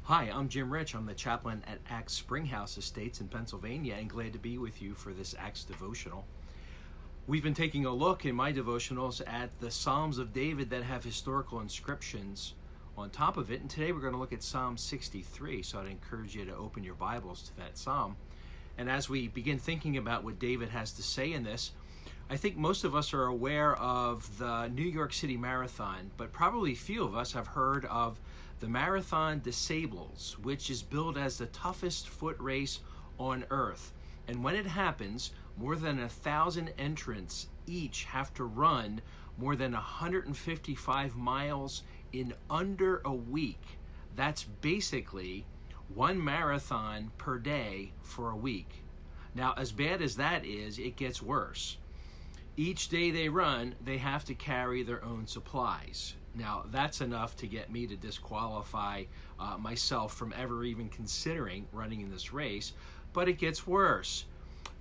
Hi, I'm Jim Rich. I'm the chaplain at Acts Springhouse Estates in Pennsylvania, and glad to be with you for this Acts devotional. We've been taking a look in my devotionals at the Psalms of David that have historical inscriptions on top of it, and today we're going to look at Psalm 63, so I'd encourage you to open your Bibles to that psalm. And as we begin thinking about what David has to say in this, I think most of us are aware of the New York City Marathon, but probably few of us have heard of the Marathon des Sables, which is billed as the toughest foot race on earth. And when it happens, more than 1,000 entrants each have to run more than 155 miles in under a week. That's basically one marathon per day for a week. Now, as bad as that is, it gets worse. Each day they run, they have to carry their own supplies. Now, that's enough to get me to disqualify myself from ever even considering running in this race, but it gets worse.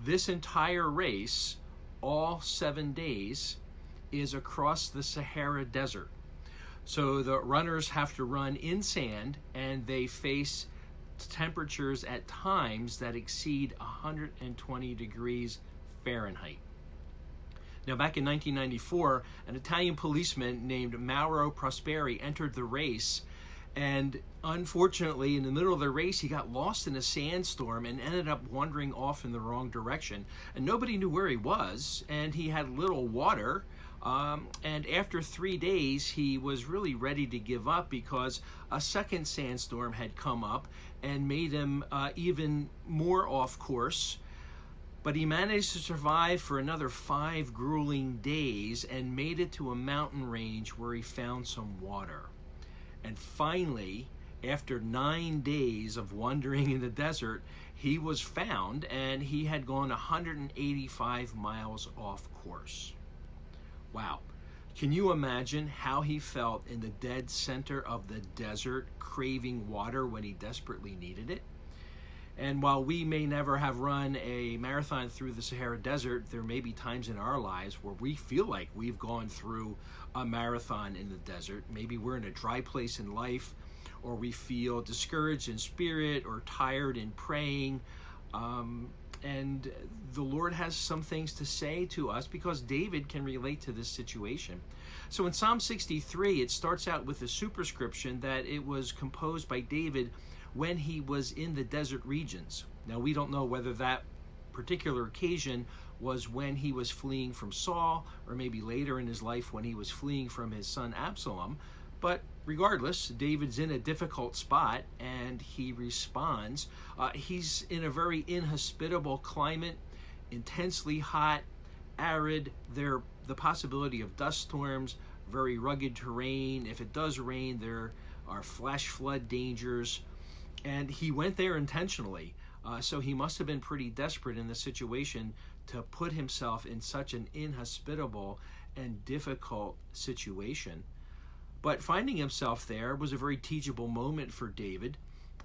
This entire race, all 7 days, is across the Sahara Desert. So the runners have to run in sand, and they face temperatures at times that exceed 120 degrees Fahrenheit. Now, back in 1994, an Italian policeman named Mauro Prosperi entered the race, and unfortunately, in the middle of the race, he got lost in a sandstorm and ended up wandering off in the wrong direction. And nobody knew where he was, and he had little water. And after 3 days, he was really ready to give up because a second sandstorm had come up and made him even more off course. But he managed to survive for another 5 grueling days and made it to a mountain range where he found some water. And finally, after 9 days of wandering in the desert, he was found, and he had gone 185 miles off course. Wow. Can you imagine how he felt in the dead center of the desert, craving water when he desperately needed it? And while we may never have run a marathon through the Sahara Desert, there may be times in our lives where we feel like we've gone through a marathon in the desert. Maybe we're in a dry place in life, or we feel discouraged in spirit or tired in praying. And the Lord has some things to say to us because David can relate to this situation. So in Psalm 63, it starts out with a superscription that it was composed by David when he was in the desert regions. Now, we don't know whether that particular occasion was when he was fleeing from Saul, or maybe later in his life when he was fleeing from his son Absalom. But regardless, David's in a difficult spot, and he responds. He's in a very inhospitable climate, intensely hot, arid. The possibility of dust storms, very rugged terrain. If it does rain, there are flash flood dangers. And he went there intentionally. So he must have been pretty desperate in the situation to put himself in such an inhospitable and difficult situation. But finding himself there was a very teachable moment for David.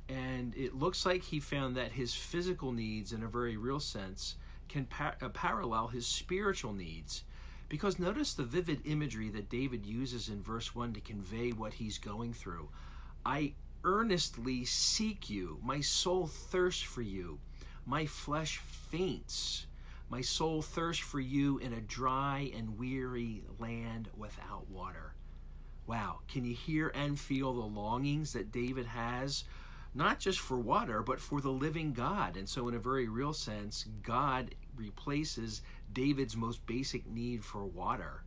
And it looks like he found that his physical needs, in a very real sense, can parallel his spiritual needs. Because notice the vivid imagery that David uses in verse 1 to convey what he's going through. I earnestly seek you. My soul thirsts for you. My flesh faints. My soul thirsts for you in a dry and weary land without water. Wow, can you hear and feel the longings that David has, not just for water, but for the living God? And so in a very real sense, God replaces David's most basic need for water.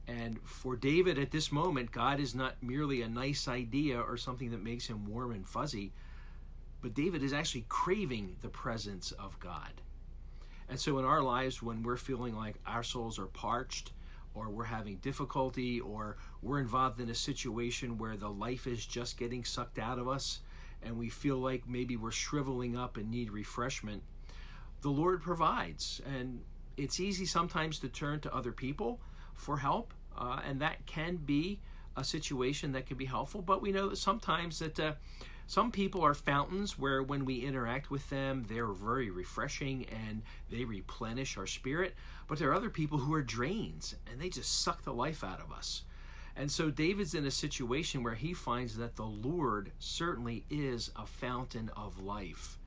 And for David at this moment, God is not merely a nice idea or something that makes him warm and fuzzy, but David is actually craving the presence of God. And so in our lives, when we're feeling like our souls are parched, or we're having difficulty, or we're involved in a situation where the life is just getting sucked out of us, and we feel like maybe we're shriveling up and need refreshment, the Lord provides. And it's easy sometimes to turn to other people for help, and that can be a situation that can be helpful. But we know that sometimes that some people are fountains where when we interact with them, they're very refreshing and they replenish our spirit. But there are other people who are drains, and they just suck the life out of us. And so David's in a situation where he finds that the Lord certainly is a fountain of life.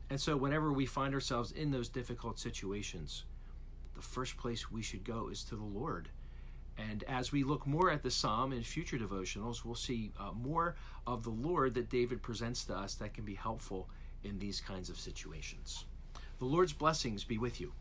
And so whenever we find ourselves in those difficult situations, the first place we should go is to the Lord. And as we look more at the psalm in future devotionals, we'll see more of the Lord that David presents to us that can be helpful in these kinds of situations. The Lord's blessings be with you.